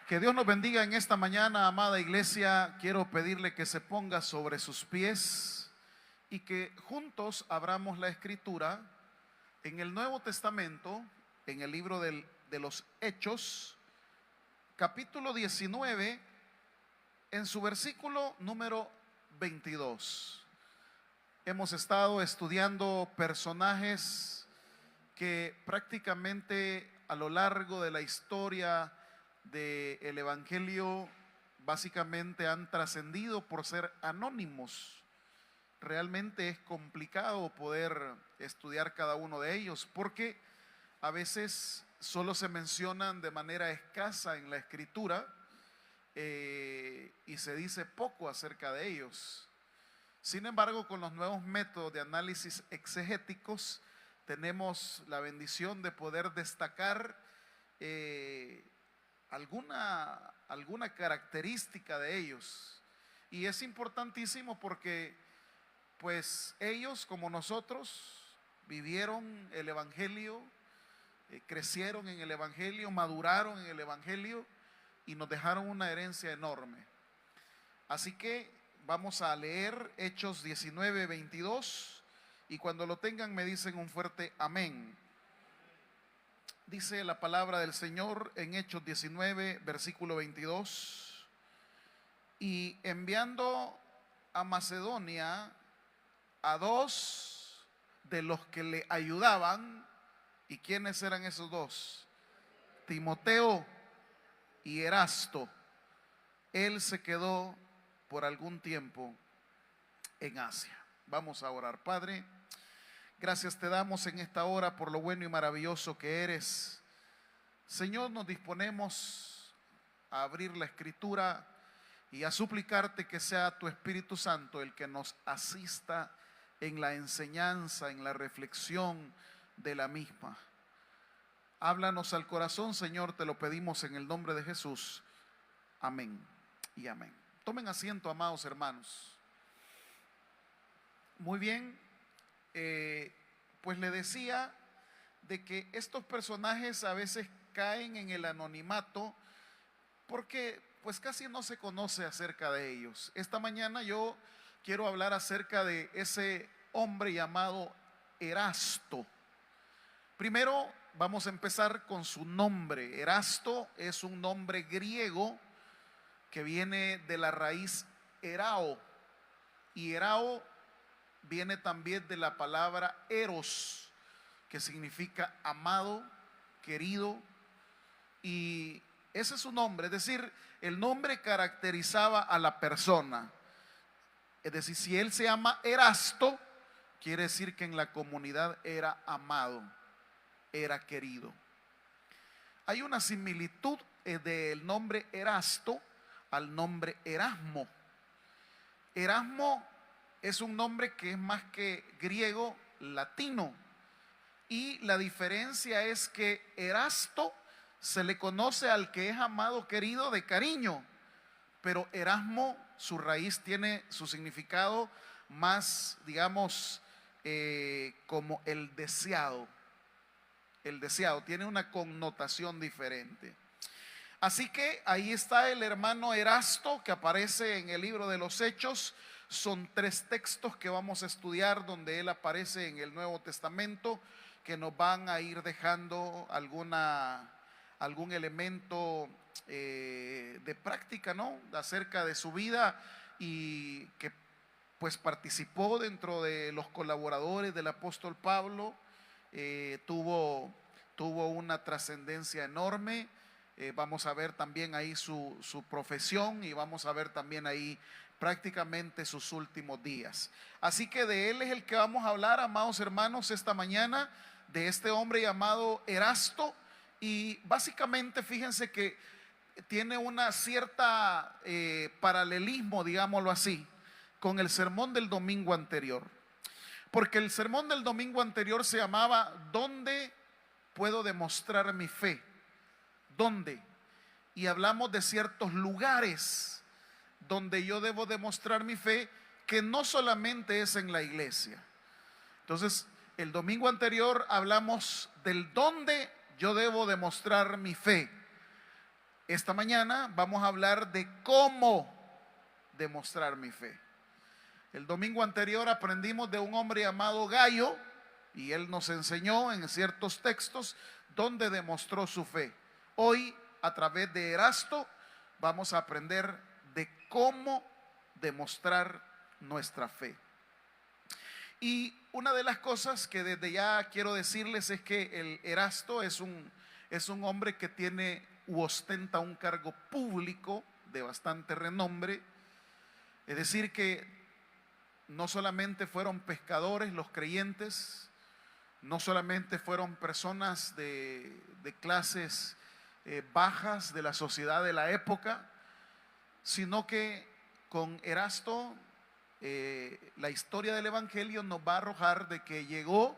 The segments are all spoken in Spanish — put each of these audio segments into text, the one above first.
Que Dios nos bendiga en esta mañana, amada iglesia. Quiero pedirle que se ponga sobre sus pies y que juntos abramos la escritura en el Nuevo Testamento, en el libro de los Hechos, capítulo 19, en su versículo número 22. Hemos estado estudiando personajes que prácticamente a lo largo de la historia del Evangelio básicamente han trascendido por ser anónimos. Realmente es complicado poder estudiar cada uno de ellos porque a veces solo se mencionan de manera escasa en la escritura y se dice poco acerca de ellos. Sin embargo, con los nuevos métodos de análisis exegéticos tenemos la bendición de poder destacar alguna característica de ellos. Y es importantísimo porque pues ellos, como nosotros, vivieron el Evangelio, crecieron en el Evangelio, maduraron en el Evangelio y nos dejaron una herencia enorme. Así que vamos a leer Hechos 19, 22 y cuando lo tengan me dicen un fuerte amén. Dice la palabra del Señor en Hechos 19, versículo 22. Y enviando a Macedonia a dos de los que le ayudaban. ¿Y quiénes eran esos dos? Timoteo y Erasto. Él se quedó por algún tiempo en Asia. Vamos a orar. Padre, gracias te damos en esta hora por lo bueno y maravilloso que eres. Señor, nos disponemos a abrir la escritura y a suplicarte que sea tu Espíritu Santo el que nos asista en la enseñanza, en la reflexión de la misma. Háblanos al corazón, Señor, te lo pedimos en el nombre de Jesús. Amén y amén. Tomen asiento, amados hermanos. Muy bien. Pues le decía de que estos personajes a veces caen en el anonimato porque pues casi no se conoce acerca de ellos. Esta mañana yo quiero hablar acerca de ese hombre llamado Erasto. Primero vamos a empezar con su nombre. Erasto es un nombre griego que viene de la raíz erao, y erao viene también de la palabra eros, que significa amado, querido, y ese es su nombre. Es decir, el nombre caracterizaba a la persona. Es decir, si él se llama Erasto, quiere decir que en la comunidad era amado, era querido. Hay una similitud del nombre Erasto al nombre Erasmo. Erasmo es un nombre que es más que griego, latino. Y la diferencia es que Erasto se le conoce al que es amado, querido, de cariño. Pero Erasmo, su raíz tiene su significado más, digamos, como el deseado. El deseado tiene una connotación diferente. Así que ahí está el hermano Erasto que aparece en el libro de los Hechos. Son 3 textos que vamos a estudiar donde él aparece en el Nuevo Testamento, que nos van a ir dejando algún elemento de práctica, ¿no?, acerca de su vida, y que pues participó dentro de los colaboradores del apóstol Pablo. Tuvo una trascendencia enorme. Vamos a ver también ahí su profesión y vamos a ver también ahí prácticamente sus últimos días. Así que de él es el que vamos a hablar, amados hermanos, esta mañana, de este hombre llamado Erasto. Y básicamente fíjense que tiene una cierta paralelismo, digámoslo así, con el sermón del domingo anterior. Porque el sermón del domingo anterior se llamaba ¿Dónde puedo demostrar mi fe? ¿Dónde? Y hablamos de ciertos lugares donde yo debo demostrar mi fe, que no solamente es en la iglesia. Entonces, el domingo anterior hablamos del dónde yo debo demostrar mi fe. esta mañana vamos a hablar de cómo demostrar mi fe. El domingo anterior aprendimos de un hombre llamado Gallo y él nos enseñó en ciertos textos dónde demostró su fe. Hoy, a través de Erasto, vamos a aprender de cómo demostrar nuestra fe. Y una de las cosas que desde ya quiero decirles es que el Erasto es un hombre que tiene u ostenta un cargo público de bastante renombre. Es decir, que no solamente fueron pescadores los creyentes, no solamente fueron personas de clases bajas de la sociedad de la época, sino que con Erasto la historia del Evangelio nos va a arrojar de que llegó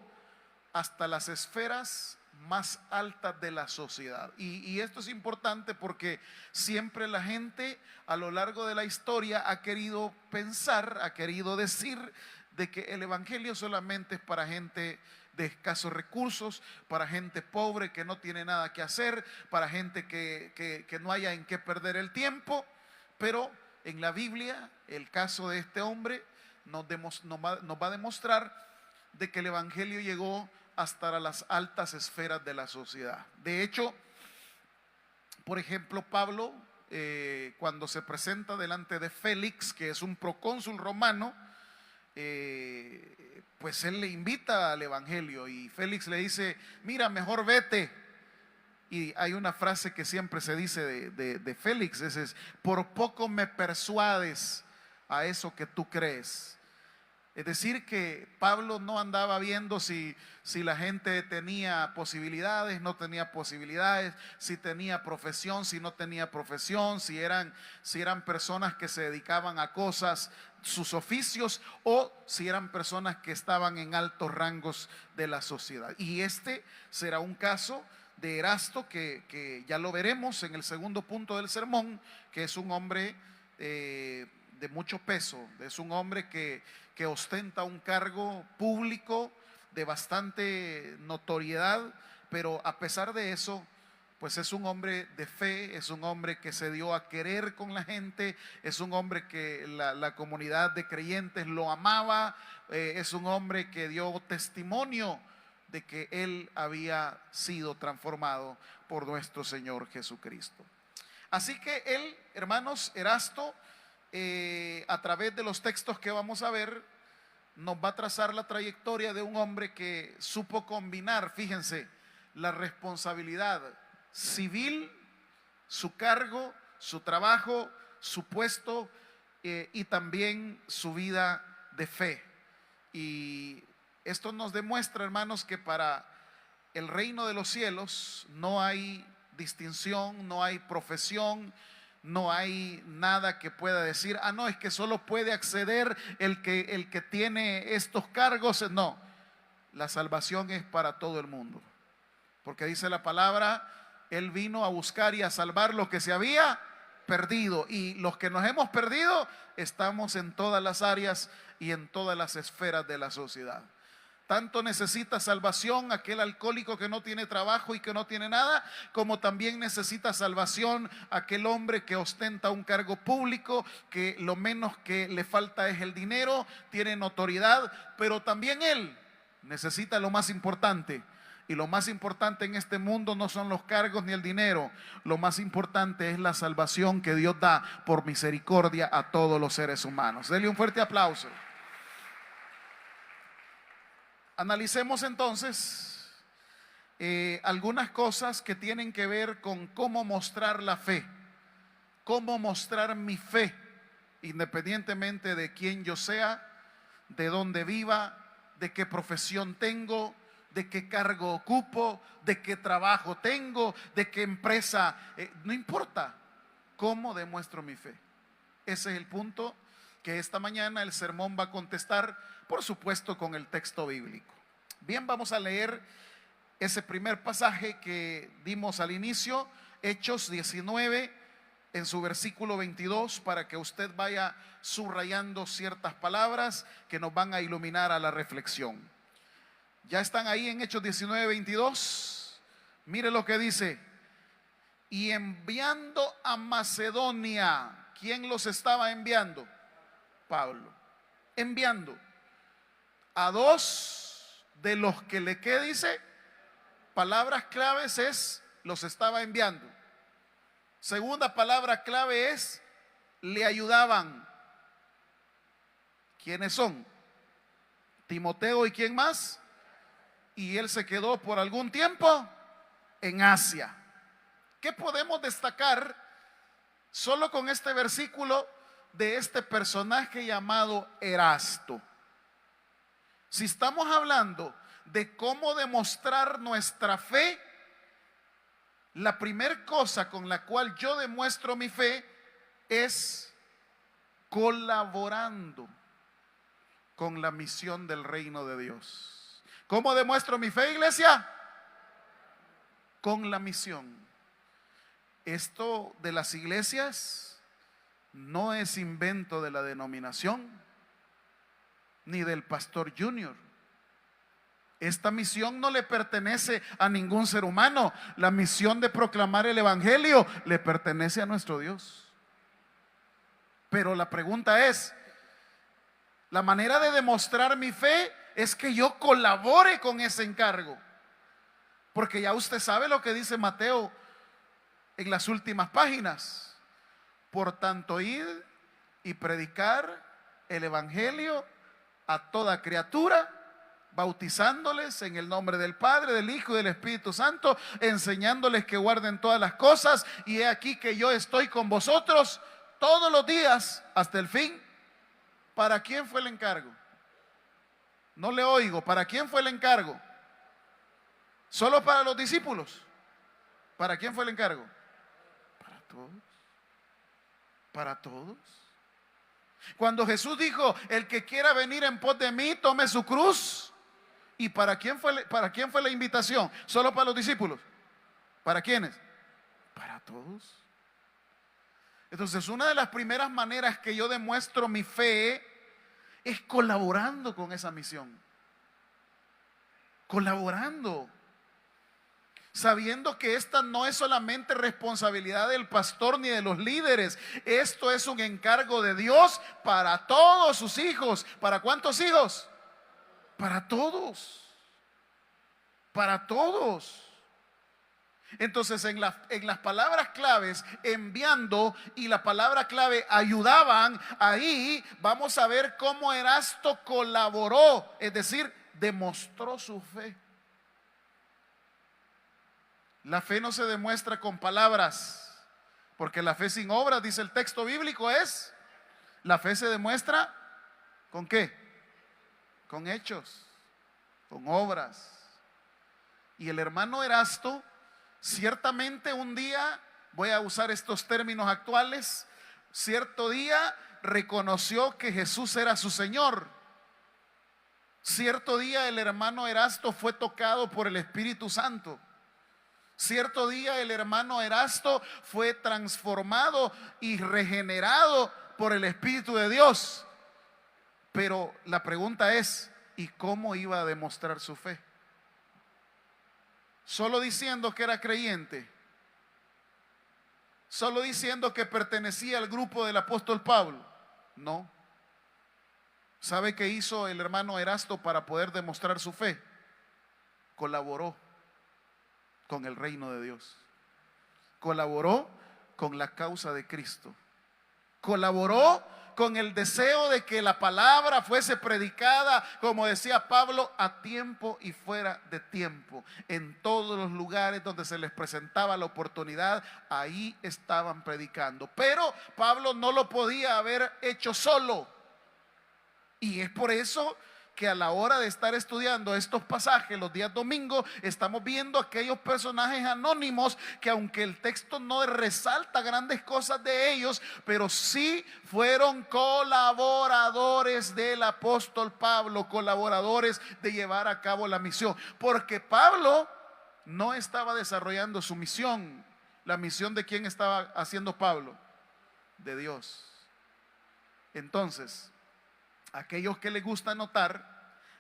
hasta las esferas más altas de la sociedad. Y esto es importante porque siempre la gente a lo largo de la historia ha querido pensar, ha querido decir de que el Evangelio solamente es para gente de escasos recursos, para gente pobre que no tiene nada que hacer, para gente que no haya en qué perder el tiempo. Pero en la Biblia, el caso de este hombre nos va a demostrar de que el Evangelio llegó hasta las altas esferas de la sociedad. De hecho, por ejemplo, Pablo, cuando se presenta delante de Félix, que es un procónsul romano, pues él le invita al Evangelio y Félix le dice: mira, mejor vete. Y hay una frase que siempre se dice de Félix, es: por poco me persuades a eso que tú crees. Es decir, que Pablo no andaba viendo si la gente tenía posibilidades, no tenía posibilidades, si tenía profesión, si no tenía profesión, si eran personas que se dedicaban a cosas, sus oficios, o si eran personas que estaban en altos rangos de la sociedad. Y este será un caso de Erasto que ya lo veremos en el segundo punto del sermón, que es un hombre de mucho peso, es un hombre que ostenta un cargo público de bastante notoriedad, pero a pesar de eso, pues es un hombre de fe, es un hombre que se dio a querer con la gente, es un hombre que la comunidad de creyentes lo amaba, es un hombre que dio testimonio de que él había sido transformado por nuestro Señor Jesucristo. Así que él, hermanos, Erasto, a través de los textos que vamos a ver, nos va a trazar la trayectoria de un hombre que supo combinar, fíjense, la responsabilidad civil, su cargo, su trabajo, su puesto y también su vida de fe. Y esto nos demuestra, hermanos, que para el reino de los cielos no hay distinción, no hay profesión, no hay nada que pueda decir: ah, no, es que solo puede acceder el que tiene estos cargos. No, la salvación es para todo el mundo, porque dice la palabra: él vino a buscar y a salvar lo que se había perdido. Y los que nos hemos perdido estamos en todas las áreas y en todas las esferas de la sociedad. Tanto necesita salvación aquel alcohólico que no tiene trabajo y que no tiene nada, como también necesita salvación aquel hombre que ostenta un cargo público, que lo menos que le falta es el dinero, tiene notoriedad, pero también él necesita lo más importante. Y lo más importante en este mundo no son los cargos ni el dinero. Lo más importante es la salvación que Dios da por misericordia a todos los seres humanos. Denle un fuerte aplauso. Analicemos entonces algunas cosas que tienen que ver con cómo mostrar la fe, cómo mostrar mi fe, independientemente de quién yo sea, de dónde viva, de qué profesión tengo, de qué cargo ocupo, de qué trabajo tengo, de qué empresa, no importa, cómo demuestro mi fe. Ese es el punto que esta mañana el sermón va a contestar, por supuesto con el texto bíblico. Bien, vamos a leer ese primer pasaje que dimos al inicio, Hechos 19, en su versículo 22, para que usted vaya subrayando ciertas palabras que nos van a iluminar a la reflexión. Ya están ahí en Hechos 19, 22. Mire lo que dice: y enviando a Macedonia. ¿Quién los estaba enviando? Pablo. Enviando a dos de los que le, ¿qué dice? Palabras claves es, los estaba enviando. Segunda palabra clave es, le ayudaban. ¿Quiénes son? Timoteo y ¿quién más? Y él se quedó por algún tiempo en Asia. ¿Qué podemos destacar solo con este versículo de este personaje llamado Erasto? Si estamos hablando de cómo demostrar nuestra fe, la primera cosa con la cual yo demuestro mi fe es colaborando con la misión del reino de Dios. ¿Cómo demuestro mi fe, iglesia? Con la misión. Esto de las iglesias no es invento de la denominación ni del pastor Junior. Esta misión no le pertenece a ningún ser humano. La misión de proclamar el evangelio le pertenece a nuestro Dios. Pero la pregunta es, la manera de demostrar mi fe es que yo colabore con ese encargo. Porque ya usted sabe lo que dice Mateo en las últimas páginas. Por tanto, id y predicar el evangelio a toda criatura, bautizándoles en el nombre del Padre, del Hijo y del Espíritu Santo, enseñándoles que guarden todas las cosas, y he aquí que yo estoy con vosotros todos los días hasta el fin. ¿Para quién fue el encargo? No le oigo. ¿Para quién fue el encargo? ¿Solo para los discípulos? ¿Para quién fue el encargo? Para todos. Para todos. Cuando Jesús dijo, el que quiera venir en pos de mí, tome su cruz. ¿Y para quién fue la invitación? ¿Solo para los discípulos? ¿Para quiénes? Para todos. Entonces, una de las primeras maneras que yo demuestro mi fe es colaborando con esa misión. Colaborando. Sabiendo que esta no es solamente responsabilidad del pastor ni de los líderes. Esto es un encargo de Dios para todos sus hijos. ¿Para cuántos hijos? Para todos. Para todos. Entonces en las palabras claves enviando y la palabra clave ayudaban, ahí vamos a ver cómo Erasto colaboró, es decir, demostró su fe. La fe no se demuestra con palabras, porque la fe sin obras, dice el texto bíblico, es, la fe se demuestra ¿con qué? Con hechos, con obras. Y el hermano Erasto, ciertamente un día, voy a usar estos términos actuales, cierto día reconoció que Jesús era su Señor. Cierto día el hermano Erasto fue tocado por el Espíritu Santo. Cierto día el hermano Erasto fue transformado y regenerado por el Espíritu de Dios. Pero la pregunta es, ¿y cómo iba a demostrar su fe? Solo diciendo que era creyente, solo diciendo que pertenecía al grupo del apóstol Pablo. No. ¿Sabe qué hizo el hermano Erasto para poder demostrar su fe? Colaboró con el reino de Dios. Colaboró con la causa de Cristo. Colaboró con el deseo de que la palabra fuese predicada, como decía Pablo, a tiempo y fuera de tiempo. En todos los lugares donde se les presentaba la oportunidad, ahí estaban predicando. Pero Pablo no lo podía haber hecho solo. Y es por eso que a la hora de estar estudiando estos pasajes los días domingos, estamos viendo aquellos personajes anónimos que, aunque el texto no resalta grandes cosas de ellos, pero sí fueron colaboradores del apóstol Pablo, colaboradores de llevar a cabo la misión. Porque Pablo no estaba desarrollando su misión. ¿La misión de quién estaba haciendo Pablo? De Dios. Entonces, aquellos que les gusta notar,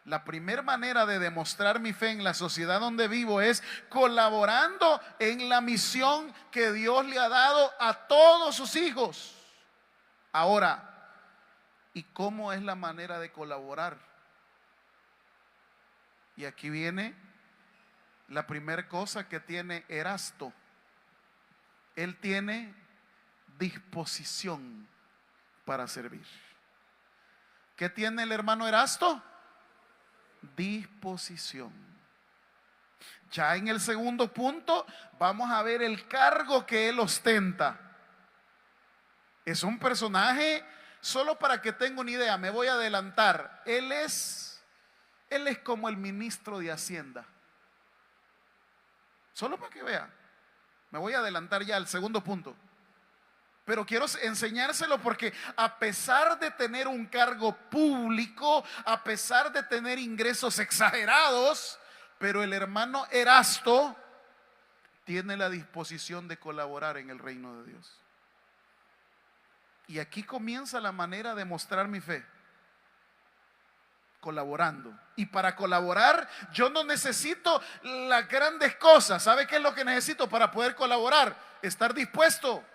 La primera manera de demostrar mi fe en la sociedad donde vivo es colaborando en la misión que Dios le ha dado a todos sus hijos. Ahora, ¿y cómo es la manera de colaborar? Y aquí viene la primera cosa que tiene Erasto. Él tiene disposición para servir. ¿Qué tiene el hermano Erasto? Disposición. Ya en el segundo punto vamos a ver el cargo que él ostenta. Es un personaje, solo para que tenga una idea, me voy a adelantar. Él es como el ministro de Hacienda. Solo para que vea. Me voy a adelantar ya al segundo punto. Pero quiero enseñárselo porque a pesar de tener un cargo público, a pesar de tener ingresos exagerados, pero el hermano Erasto tiene la disposición de colaborar en el reino de Dios. Y aquí comienza la manera de mostrar mi fe. Colaborando. Y para colaborar yo no necesito las grandes cosas. ¿Sabe qué es lo que necesito para poder colaborar? Estar dispuesto.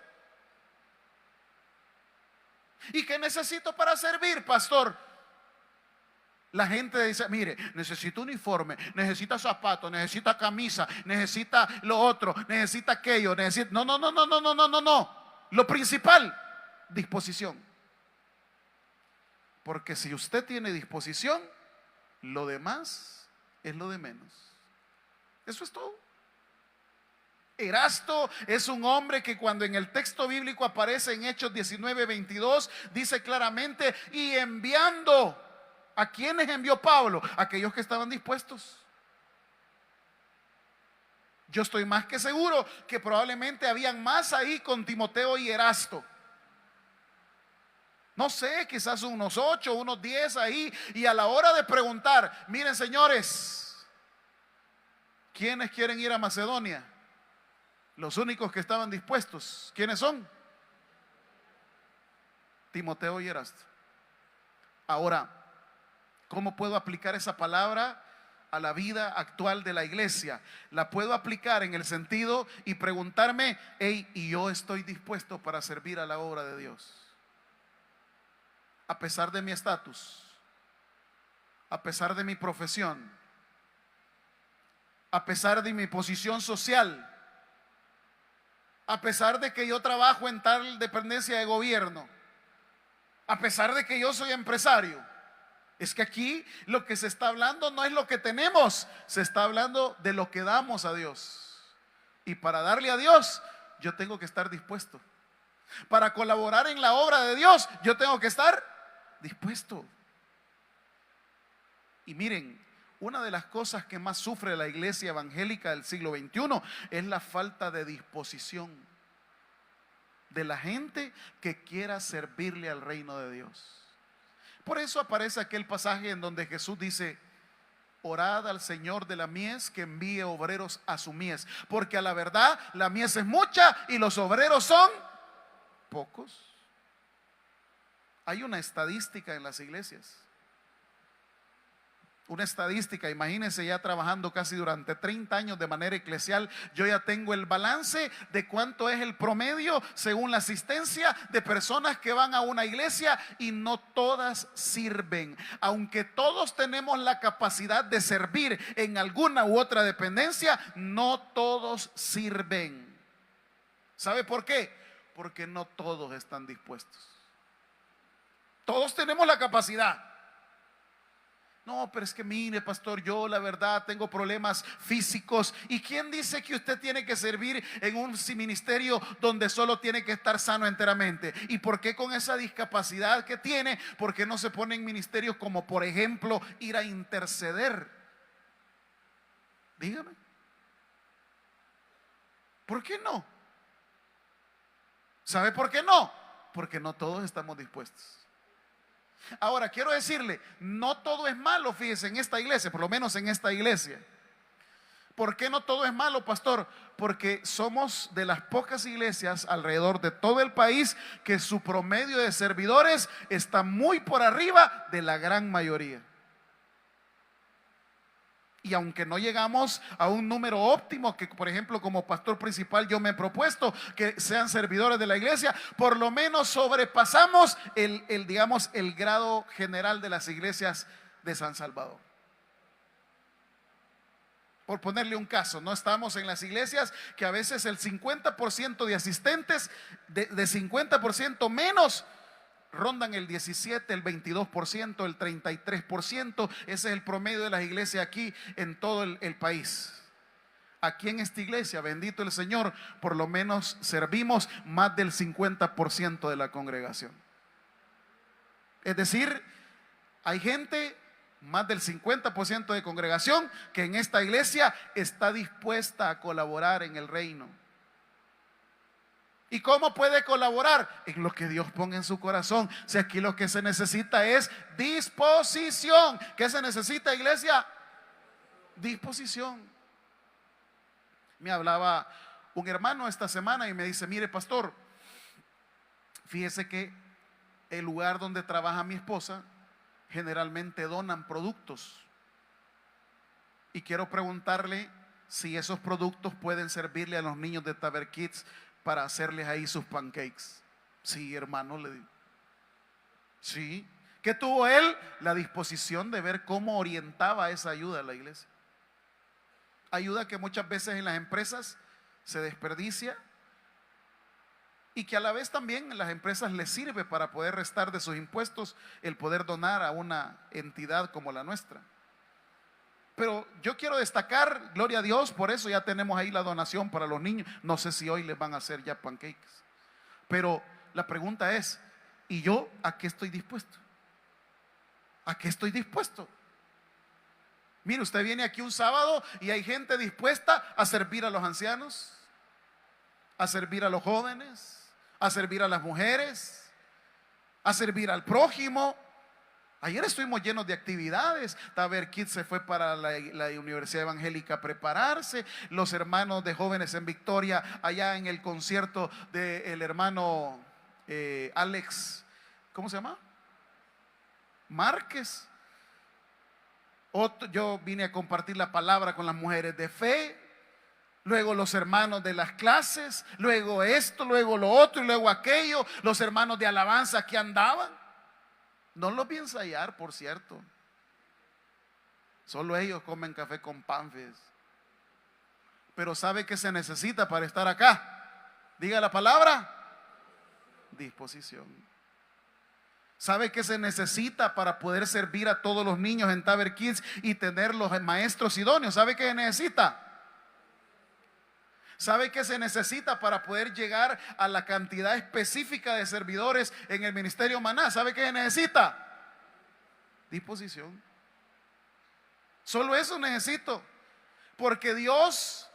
¿Y qué necesito para servir, pastor? La gente dice, mire, necesito uniforme, necesita zapatos, necesita camisa, necesita lo otro, necesita aquello, necesita... No. Lo principal, disposición. Porque si usted tiene disposición, lo demás es lo de menos. Eso es todo. Erasto es un hombre que cuando en el texto bíblico aparece en Hechos 19:22, dice claramente, y enviando, ¿a quiénes envió Pablo? Aquellos que estaban dispuestos. Yo estoy más que seguro que probablemente habían más ahí con Timoteo y Erasto. No sé, quizás unos 8, unos 10 ahí. Y a la hora de preguntar, miren señores, ¿quiénes quieren ir a Macedonia? Los únicos que estaban dispuestos, ¿quiénes son? Timoteo y Erasto. Ahora, ¿cómo puedo aplicar esa palabra a la vida actual de la iglesia? La puedo aplicar en el sentido y preguntarme, hey, y yo estoy dispuesto para servir a la obra de Dios. A pesar de mi estatus, a pesar de mi profesión, a pesar de mi posición social, a pesar de que yo trabajo en tal dependencia de gobierno, a pesar de que yo soy empresario. Es que aquí lo que se está hablando no es lo que tenemos, se está hablando de lo que damos a Dios. Y para darle a Dios, yo tengo que estar dispuesto. Para colaborar en la obra de Dios, yo tengo que estar dispuesto. Y miren, una de las cosas que más sufre la iglesia evangélica del siglo XXI es la falta de disposición de la gente que quiera servirle al reino de Dios. Por eso aparece aquel pasaje en donde Jesús dice, orad al Señor de la mies que envíe obreros a su mies, porque a la verdad la mies es mucha y los obreros son pocos. Hay una estadística en las iglesias. Una estadística, imagínense, ya trabajando casi durante 30 años de manera eclesial, yo ya tengo el balance de cuánto es el promedio según la asistencia de personas que van a una iglesia y no todas sirven. Aunque todos tenemos la capacidad de servir en alguna u otra dependencia, no todos sirven. ¿Sabe por qué? Porque no todos están dispuestos. Todos tenemos la capacidad. No, pero es que mire, pastor, yo la verdad tengo problemas físicos. ¿Y quién dice que usted tiene que servir en un ministerio donde solo tiene que estar sano enteramente? ¿Y por qué con esa discapacidad que tiene, por qué no se pone en ministerios como, por ejemplo, ir a interceder? Dígame. ¿Por qué no? ¿Sabe por qué no? Porque no todos estamos dispuestos. Ahora, quiero decirle, no todo es malo, fíjese, en esta iglesia, por lo menos en esta iglesia. ¿Por qué no todo es malo, pastor? Porque somos de las pocas iglesias alrededor de todo el país que su promedio de servidores está muy por arriba de la gran mayoría. Y aunque no llegamos a un número óptimo, que por ejemplo como pastor principal yo me he propuesto que sean servidores de la iglesia, por lo menos sobrepasamos digamos, el grado general de las iglesias de San Salvador. Por ponerle un caso, no estamos en las iglesias que a veces el 50% de asistentes, de 50% menos, rondan el 17, el 22%, el 33%. Ese es el promedio de las iglesias aquí en todo el país. Aquí en esta iglesia, bendito el Señor, por lo menos servimos más del 50% de la congregación. Es decir, hay gente, más del 50% de congregación, que en esta iglesia está dispuesta a colaborar en el reino. ¿Y cómo puede colaborar? En lo que Dios ponga en su corazón. Si aquí lo que se necesita es disposición. ¿Qué se necesita, iglesia? Disposición. Me hablaba un hermano esta semana y me dice: mire, pastor, fíjese que el lugar donde trabaja mi esposa generalmente donan productos, y quiero preguntarle si esos productos pueden servirle a los niños de Taber Kids para hacerles ahí sus pancakes. Sí, hermano, le digo. Sí. ¿Qué tuvo él? La disposición de ver cómo orientaba esa ayuda a la iglesia. Ayuda que muchas veces en las empresas se desperdicia, y que a la vez también en las empresas les sirve para poder restar de sus impuestos el poder donar a una entidad como la nuestra. Pero yo quiero destacar, gloria a Dios, por eso ya tenemos ahí la donación para los niños. No sé si hoy les van a hacer ya pancakes, pero la pregunta es: ¿y yo a qué estoy dispuesto? ¿A qué estoy dispuesto? Mire, usted viene aquí un sábado y hay gente dispuesta a servir a los ancianos, a servir a los jóvenes, a servir a las mujeres, a servir al prójimo. Ayer estuvimos llenos de actividades. Taber Kids se fue para la Universidad Evangélica a prepararse. Los hermanos de jóvenes en Victoria, allá en el concierto del hermano Alex, ¿cómo se llama? Márquez. Yo vine a compartir la palabra con las mujeres de fe. Luego los hermanos de las clases, luego esto, luego lo otro y luego aquello. Los hermanos de alabanza que andaban. No los vi ensayar, por cierto. Solo ellos comen café con pan, fíjese. Pero ¿sabe qué se necesita para estar acá? Diga la palabra: disposición. ¿Sabe qué se necesita para poder servir a todos los niños en Taber Kids y tener los maestros idóneos? ¿Sabe qué se necesita? ¿Sabe qué se necesita para poder llegar a la cantidad específica de servidores en el ministerio Maná? ¿Sabe qué se necesita? Disposición. Solo eso necesito, porque Dios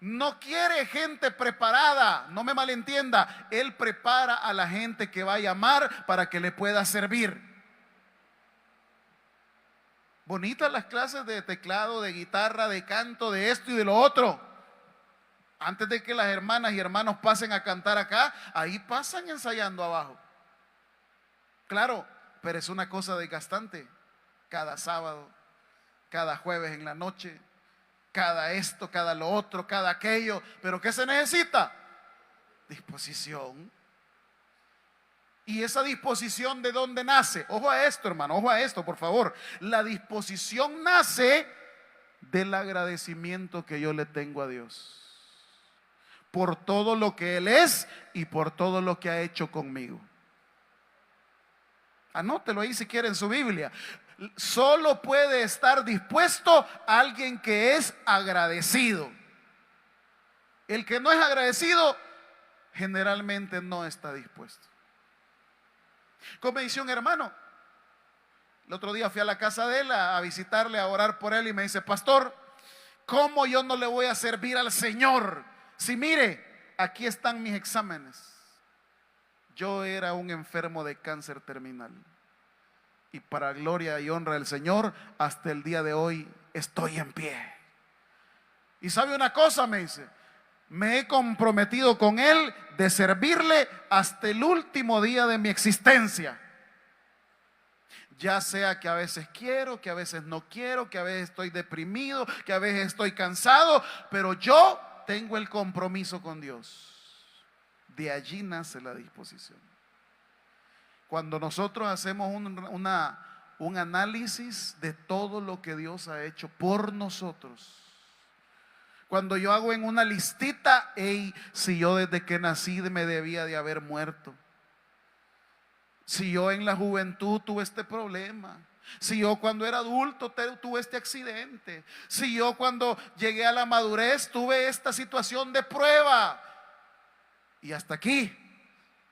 no quiere gente preparada. No me malentienda, Él prepara a la gente que va a llamar para que le pueda servir. Bonitas las clases de teclado, de guitarra, de canto, de esto y de lo otro. Antes de que las hermanas y hermanos pasen a cantar acá, ahí pasan ensayando abajo. Claro, pero es una cosa desgastante. Cada sábado, cada jueves en la noche, cada esto, cada lo otro, cada aquello. ¿Pero qué se necesita? Disposición. ¿Y esa disposición de dónde nace? Ojo a esto, hermano, ojo a esto, por favor. La disposición nace del agradecimiento que yo le tengo a Dios por todo lo que Él es y por todo lo que ha hecho conmigo. Anótelo ahí si quiere en su Biblia. Solo puede estar dispuesto alguien que es agradecido. El que no es agradecido generalmente no está dispuesto. Como dice un hermano, el otro día fui a la casa de él a visitarle, a orar por él, y me dice: pastor, ¿cómo yo no le voy a servir al Señor? Si mire, aquí están mis exámenes. Yo era un enfermo de cáncer terminal, y para gloria y honra del Señor, hasta el día de hoy estoy en pie. Y sabe una cosa, me dice, me he comprometido con Él de servirle hasta el último día de mi existencia. Ya sea que a veces quiero, que a veces no quiero, que a veces estoy deprimido, que a veces estoy cansado, pero yo tengo el compromiso con Dios. De allí nace la disposición. Cuando nosotros hacemos un análisis de todo lo que Dios ha hecho por nosotros. Cuando yo hago en una listita, hey, si yo desde que nací me debía de haber muerto. Si yo en la juventud tuve este problema. Si yo cuando era adulto tuve este accidente. Si yo cuando llegué a la madurez tuve esta situación de prueba. Y hasta aquí,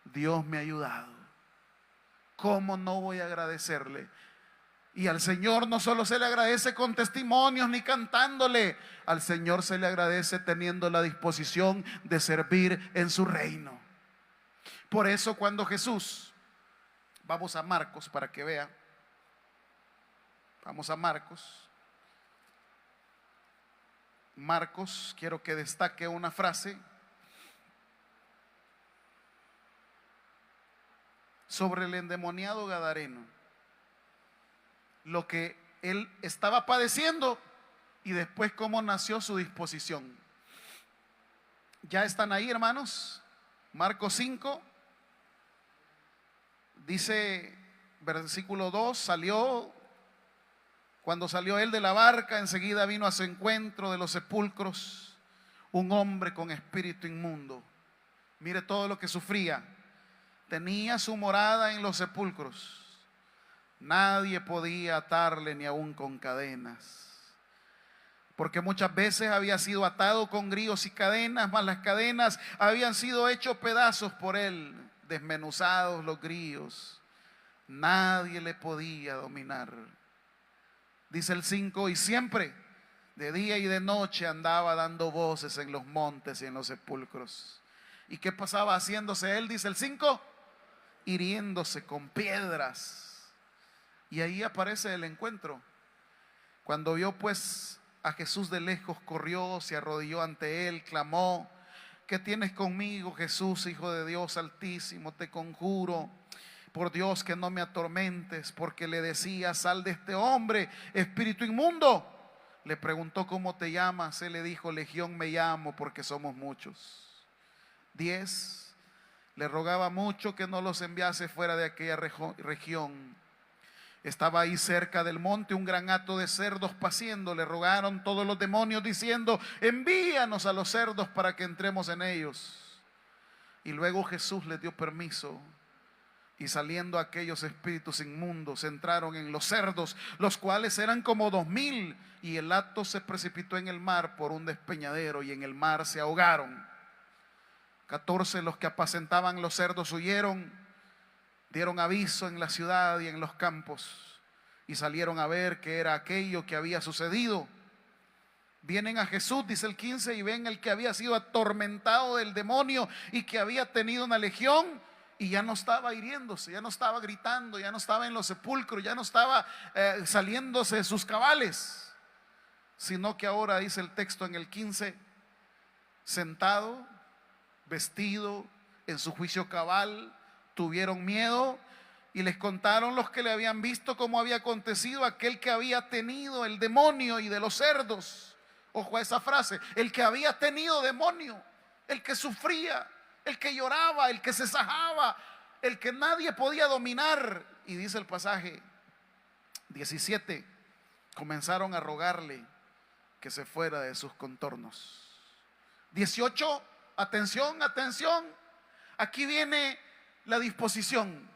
Dios me ha ayudado. ¿Cómo no voy a agradecerle? Y al Señor no solo se le agradece con testimonios ni cantándole. Al Señor se le agradece teniendo la disposición de servir en su reino. Por eso cuando Jesús, vamos a Marcos para que vea. Vamos a Marcos. Marcos, quiero que destaque una frase sobre el endemoniado gadareno, lo que él estaba padeciendo y después cómo nació su disposición. ¿Ya están ahí, hermanos? Marcos 5, dice versículo 2, cuando salió él de la barca, enseguida vino a su encuentro de los sepulcros un hombre con espíritu inmundo. Mire todo lo que sufría. Tenía su morada en los sepulcros. Nadie podía atarle ni aún con cadenas, porque muchas veces había sido atado con grillos y cadenas, mas las cadenas habían sido hechos pedazos por él, desmenuzados los grillos. Nadie le podía dominar. Dice el 5, y siempre de día y de noche andaba dando voces en los montes y en los sepulcros. ¿Y qué pasaba haciéndose él? Dice el 5, hiriéndose con piedras. Y ahí aparece el encuentro. Cuando vio pues a Jesús de lejos, corrió, se arrodilló ante él, clamó: ¿qué tienes conmigo, Jesús, Hijo de Dios Altísimo? Te conjuro por Dios que no me atormentes. Porque le decía: sal de este hombre, espíritu inmundo. Le preguntó: ¿cómo te llamas? Él le dijo: Legión me llamo, porque somos muchos. 10. Le rogaba mucho que no los enviase fuera de aquella región. Estaba ahí cerca del monte un gran hato de cerdos paciendo. Le rogaron todos los demonios diciendo: envíanos a los cerdos para que entremos en ellos. Y luego Jesús les dio permiso. Y saliendo aquellos espíritus inmundos entraron en los cerdos, los cuales eran como 2000. Y el hato se precipitó en el mar por un despeñadero, y en el mar se ahogaron. 14. Los que apacentaban los cerdos huyeron, dieron aviso en la ciudad y en los campos, y salieron a ver qué era aquello que había sucedido. Vienen a Jesús, dice el 15, y ven el que había sido atormentado del demonio y que había tenido una legión, y ya no estaba hiriéndose, ya no estaba gritando, ya no estaba en los sepulcros, ya no estaba saliéndose de sus cabales, sino que ahora, dice el texto en el 15, sentado, vestido en su juicio cabal. Tuvieron miedo y les contaron los que le habían visto cómo había acontecido aquel que había tenido el demonio y de los cerdos. Ojo a esa frase: el que había tenido demonio, el que sufría, el que lloraba, el que se sajaba, el que nadie podía dominar. Y dice el pasaje 17, comenzaron a rogarle que se fuera de sus contornos. 18, atención, atención, aquí viene la disposición,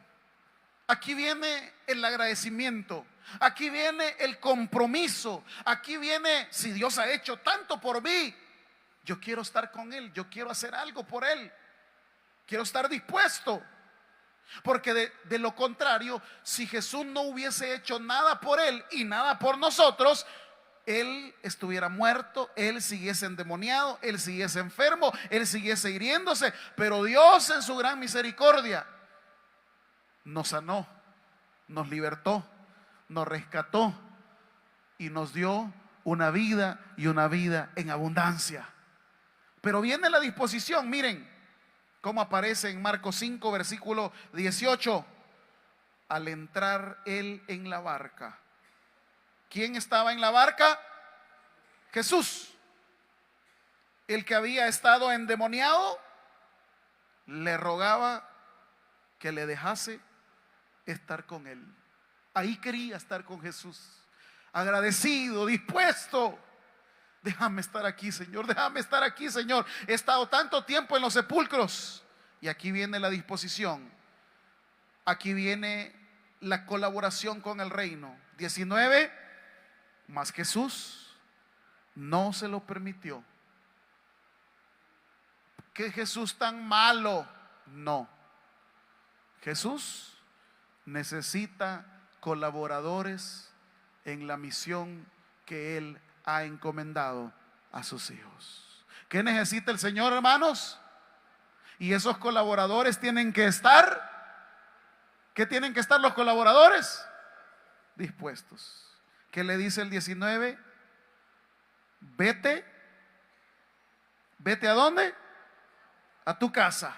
aquí viene el agradecimiento, aquí viene el compromiso, aquí viene: si Dios ha hecho tanto por mí, yo quiero estar con Él, yo quiero hacer algo por Él, quiero estar dispuesto. Porque de lo contrario, si Jesús no hubiese hecho nada por Él y nada por nosotros, Él estuviera muerto, Él siguiese endemoniado, Él siguiese enfermo, Él siguiese hiriéndose. Pero Dios, en su gran misericordia, nos sanó, nos libertó, nos rescató y nos dio una vida, y una vida en abundancia. Pero viene la disposición. Miren cómo aparece en Marcos 5, versículo 18. al entrar él en la barca. ¿Quién estaba en la barca? Jesús. El que había estado endemoniado le rogaba que le dejase estar con él. Ahí quería estar con Jesús, agradecido, dispuesto. Déjame estar aquí, Señor, déjame estar aquí, Señor. He estado tanto tiempo en los sepulcros. Y aquí viene la disposición. Aquí viene la colaboración con el reino. 19, mas Jesús no se lo permitió. ¿Qué Jesús tan malo? No. Jesús necesita colaboradores en la misión que Él ha encomendado a sus hijos. ¿Qué necesita el Señor, hermanos? Y esos colaboradores tienen que estar. ¿Qué tienen que estar los colaboradores? Dispuestos. ¿Qué le dice el 19? Vete. ¿Vete a dónde? A tu casa,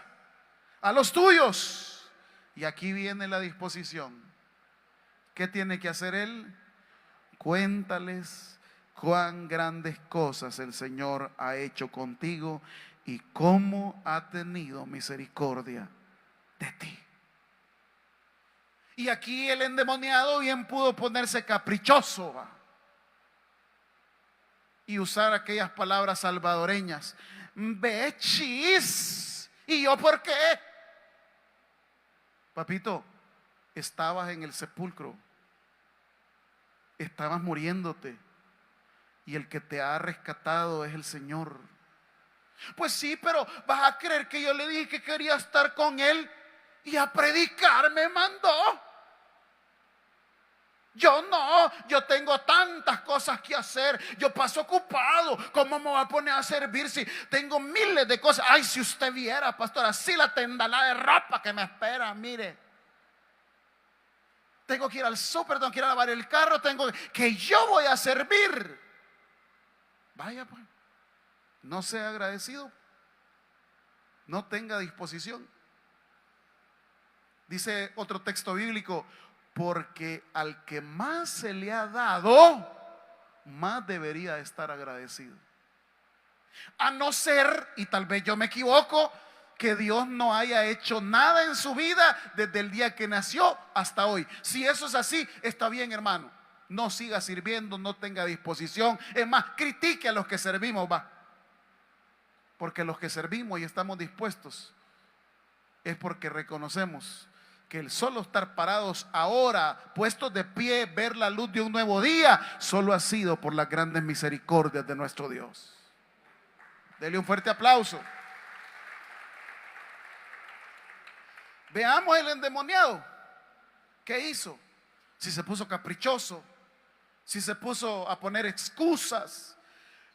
a los tuyos. Y aquí viene la disposición. ¿Qué tiene que hacer él? Cuéntales cuán grandes cosas el Señor ha hecho contigo y cómo ha tenido misericordia de ti. Y aquí el endemoniado bien pudo ponerse caprichoso, ¿va? Y usar aquellas palabras salvadoreñas. Bechis. ¿Y yo por qué? Papito, estabas en el sepulcro, estabas muriéndote, y el que te ha rescatado es el Señor. Pues sí, pero vas a creer que yo le dije que quería estar con él y a predicar me mandó. Yo no, yo tengo tantas cosas que hacer, yo paso ocupado. ¿Cómo me voy a poner a servir si tengo miles de cosas? Ay, si usted viera, pastor, así la tendalada de ropa que me espera, mire. Tengo que ir al súper, tengo que ir a lavar el carro, tengo que yo voy a servir. Vaya pues, no sea agradecido, no tenga disposición. Dice otro texto bíblico: porque al que más se le ha dado, más debería estar agradecido. A no ser, y tal vez yo me equivoco, que Dios no haya hecho nada en su vida desde el día que nació hasta hoy. Si eso es así, está bien, hermano. No siga sirviendo, no tenga disposición. Es más, critique a los que servimos, va. Porque los que servimos y estamos dispuestos es porque reconocemos que el solo estar parados ahora, puestos de pie, ver la luz de un nuevo día, solo ha sido por las grandes misericordias de nuestro Dios. Dele un fuerte aplauso. Veamos el endemoniado. ¿Qué hizo? Si se puso caprichoso, si se puso a poner excusas,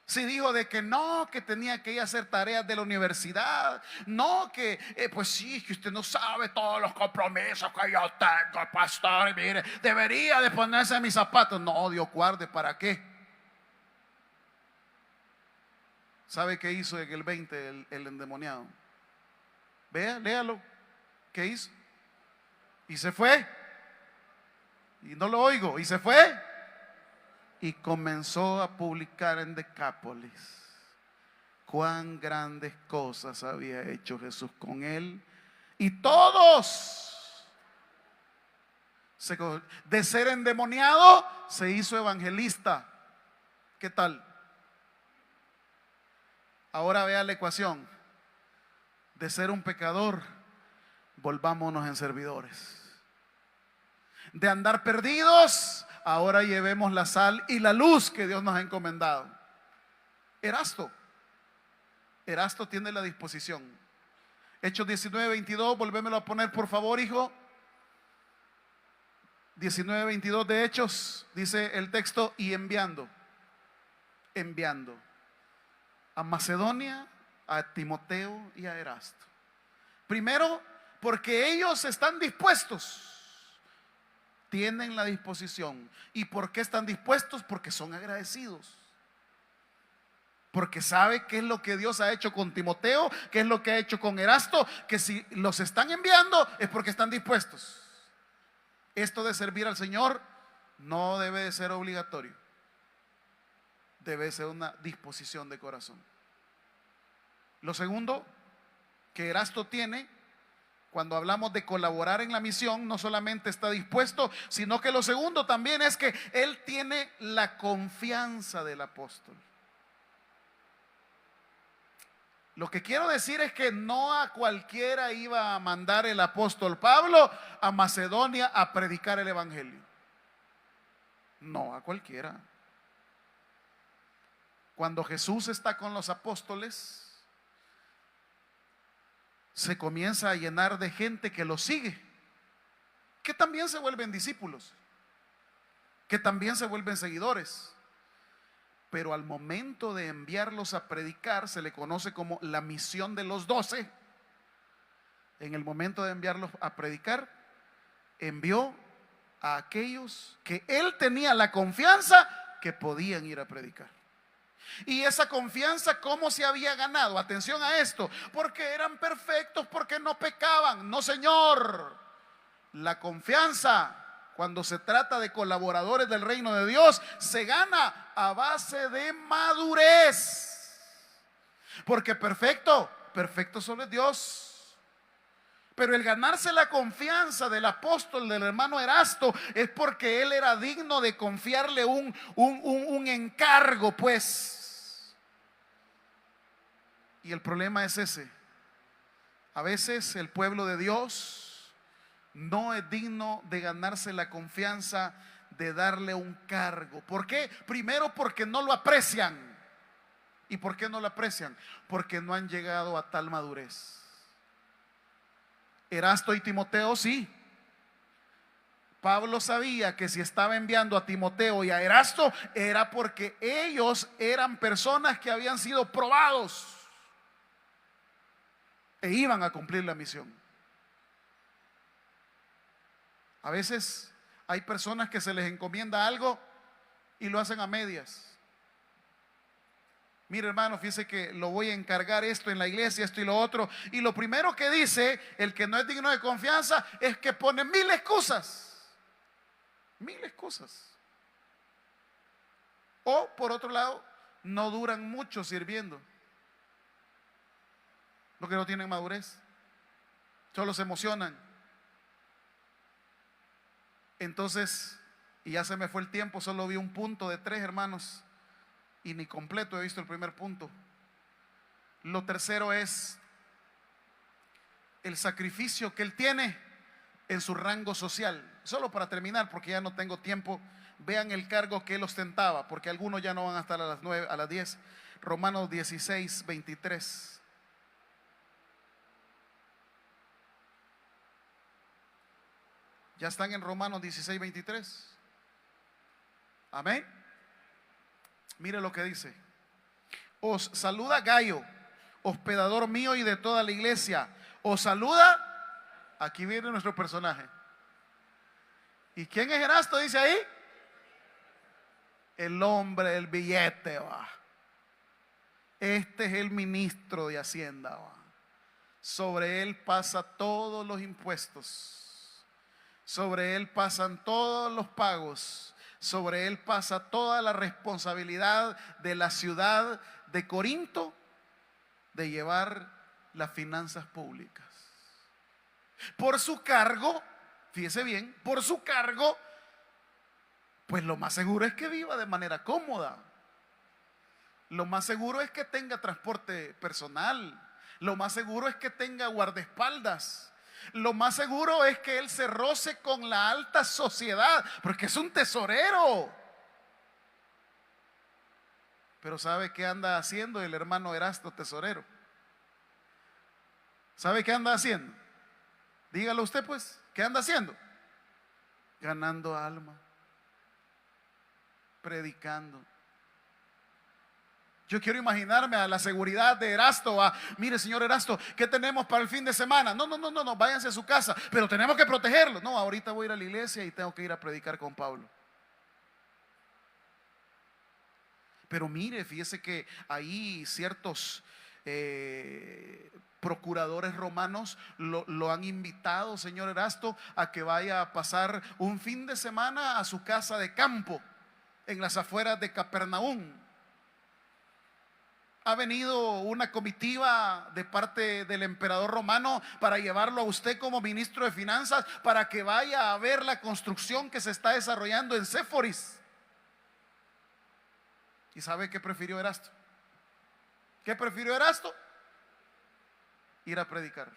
si dijo de que no, que tenía que ir a hacer tareas de la universidad, no, que pues sí, que usted no sabe todos los compromisos que yo tengo, pastor, y mire, debería de ponerse mis zapatos. No, Dios guarde, ¿para qué? ¿Sabe qué hizo en el 20 el endemoniado? Vea, léalo. ¿Qué hizo? Y se fue. Y no lo oigo. Y se fue. Y comenzó a publicar en Decápolis cuán grandes cosas había hecho Jesús con él. Y todos, de ser endemoniado, se hizo evangelista. ¿Qué tal? Ahora vea la ecuación. De ser un pecador, volvámonos en servidores. De andar perdidos, ahora llevemos la sal y la luz que Dios nos ha encomendado. Erasto tiene la disposición. Hechos 19:22, volvémelo a poner por favor, hijo. 19:22 de Hechos, dice el texto: y enviando a Macedonia, a Timoteo y a Erasto. Primero, porque ellos están dispuestos, tienen la disposición. ¿Y por qué están dispuestos? Porque son agradecidos. Porque sabe qué es lo que Dios ha hecho con Timoteo, qué es lo que ha hecho con Erasto, que si los están enviando es porque están dispuestos. Esto de servir al Señor no debe de ser obligatorio, debe ser una disposición de corazón. Lo segundo que Erasto tiene, cuando hablamos de colaborar en la misión, no solamente está dispuesto, sino que lo segundo también es que él tiene la confianza del apóstol. Lo que quiero decir es que no a cualquiera iba a mandar el apóstol Pablo a Macedonia a predicar el evangelio. No a cualquiera. Cuando Jesús está con los apóstoles, se comienza a llenar de gente que lo sigue, que también se vuelven discípulos, que también se vuelven seguidores. Pero al momento de enviarlos a predicar, se le conoce como la misión de los 12. En el momento de enviarlos a predicar, envió a aquellos que él tenía la confianza que podían ir a predicar. Y esa confianza, ¿cómo se había ganado? Atención a esto: porque eran perfectos, porque no pecaban. No, señor. La confianza, cuando se trata de colaboradores del reino de Dios, se gana a base de madurez. Porque perfecto solo es Dios. Pero el ganarse la confianza del apóstol, del hermano Erasto, es porque él era digno de confiarle un encargo, pues. Y el problema es ese: a veces el pueblo de Dios no es digno de ganarse la confianza de darle un cargo. ¿Por qué? Primero, porque no lo aprecian. ¿Y por qué no lo aprecian? Porque no han llegado a tal madurez. Erasto y Timoteo sí. Pablo sabía que si estaba enviando a Timoteo y a Erasto, era porque ellos eran personas que habían sido probados e iban a cumplir la misión. A veces hay personas que se les encomienda algo y lo hacen a medias. Mire, hermano, fíjese que lo voy a encargar esto en la iglesia, esto y lo otro, y lo primero que dice el que no es digno de confianza es que pone mil excusas. O por otro lado, no duran mucho sirviendo, porque no tienen madurez, solo se emocionan. Entonces, y ya se me fue el tiempo, solo vi un punto de 3, hermanos, y ni completo he visto el primer punto. Lo tercero es el sacrificio que él tiene en su rango social. Solo para terminar, porque ya no tengo tiempo, vean el cargo que él ostentaba, porque algunos ya no van a estar a las 9, a las 10. Romanos 16, 23. Ya están en Romanos 16, 23. Amén. Mire lo que dice: os saluda Gayo, hospedador mío y de toda la iglesia. Os saluda, aquí viene nuestro personaje. ¿Y quién es Erasto? Dice ahí, el hombre del billete, va. Este es el ministro de Hacienda, va. Sobre él pasa todos los impuestos, sobre él pasan todos los pagos, sobre él pasa toda la responsabilidad de la ciudad de Corinto de llevar las finanzas públicas. Por su cargo, fíjese bien, por su cargo, pues lo más seguro es que viva de manera cómoda. Lo más seguro es que tenga transporte personal. Lo más seguro es que tenga guardaespaldas. Lo más seguro es que él se roce con la alta sociedad, porque es un tesorero. Pero ¿sabe qué anda haciendo el hermano Erasto, tesorero? ¿Sabe qué anda haciendo? Dígalo usted, pues. ¿Qué anda haciendo? Ganando alma, predicando. Yo quiero imaginarme a la seguridad de Erasto. Mire, señor Erasto, ¿qué tenemos para el fin de semana? No, váyanse a su casa, pero tenemos que protegerlo. No, ahorita voy a ir a la iglesia y tengo que ir a predicar con Pablo. Pero mire, fíjese que hay ciertos procuradores romanos lo han invitado, señor Erasto, a que vaya a pasar un fin de semana a su casa de campo en las afueras de Capernaum. Ha venido una comitiva de parte del emperador romano para llevarlo a usted como ministro de finanzas para que vaya a ver la construcción que se está desarrollando en Séforis. ¿Y sabe qué prefirió Erasto? ¿Qué prefirió Erasto? Ir a predicar.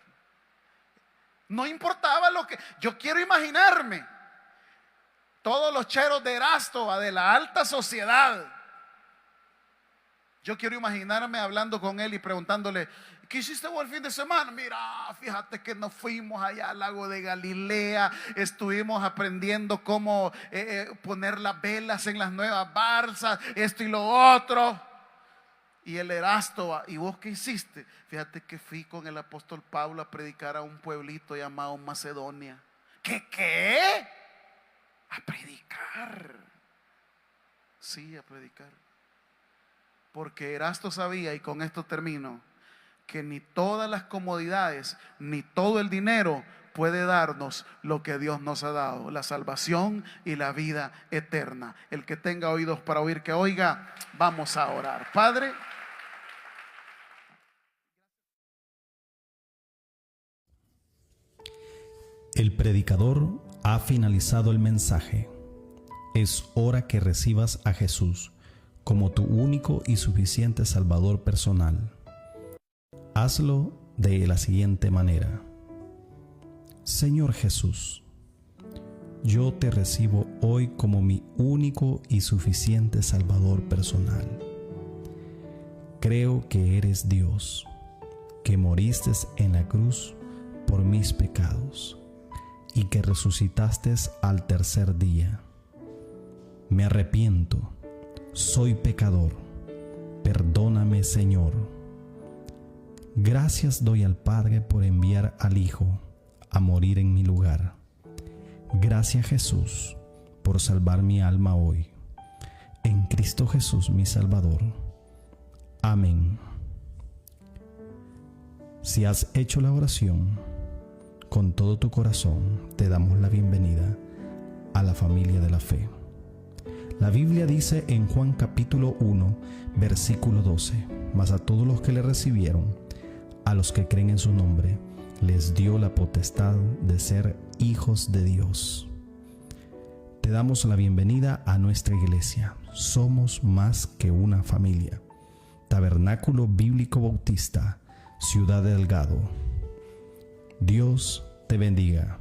No importaba lo que... Yo quiero imaginarme todos los cheros de Erasto, de la alta sociedad. Yo quiero imaginarme hablando con él y preguntándole: ¿qué hiciste vos el fin de semana? Mira, fíjate que nos fuimos allá al lago de Galilea, estuvimos aprendiendo cómo poner las velas en las nuevas balsas, esto y lo otro. Y el Erasto: ¿y vos qué hiciste? Fíjate que fui con el apóstol Pablo a predicar a un pueblito llamado Macedonia. ¿Qué? A predicar. Sí, a predicar. Porque Erasto sabía, y con esto termino, que ni todas las comodidades, ni todo el dinero puede darnos lo que Dios nos ha dado: la salvación y la vida eterna. El que tenga oídos para oír, que oiga. Vamos a orar. Padre, el predicador ha finalizado el mensaje. Es hora que recibas a Jesús como tu único y suficiente Salvador personal. Hazlo de la siguiente manera: Señor Jesús, yo te recibo hoy como mi único y suficiente Salvador personal. Creo que eres Dios, que moriste en la cruz por mis pecados y que resucitaste al tercer día. Me arrepiento, soy pecador, perdóname, Señor. Gracias doy al Padre por enviar al Hijo a morir en mi lugar. Gracias, Jesús, por salvar mi alma hoy. En Cristo Jesús, mi Salvador. Amén. Si has hecho la oración con todo tu corazón, te damos la bienvenida a la familia de la fe. La Biblia dice en Juan capítulo 1, versículo 12: mas a todos los que le recibieron, a los que creen en su nombre, les dio la potestad de ser hijos de Dios. Te damos la bienvenida a nuestra iglesia. Somos más que una familia. Tabernáculo Bíblico Bautista, Ciudad de Delgado. Dios te bendiga.